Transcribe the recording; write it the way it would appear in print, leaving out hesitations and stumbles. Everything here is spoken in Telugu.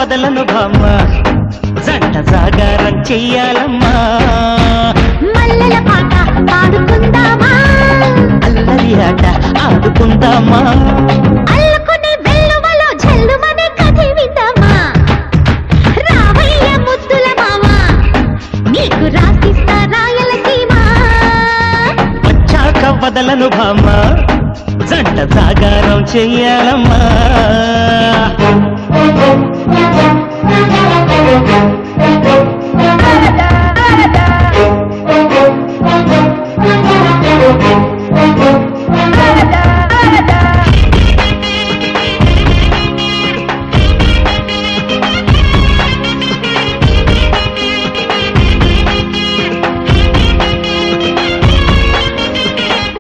వదలను బామ్మ జంట జాగారం చెయ్యాలమ్మా మల్లెల పాట పాడుకుందామా అల్లరి ఆట ఆడుకుందామా అల్లుకునే వెల్లువలో జల్లుమనే కథ విందామా రావయ్య ముద్దుల మామ నీకు రాసిస్తా రాయలసీమ వచ్చాక వదలను బామ్మ జంట జాగారం చెయ్యాలమ్మా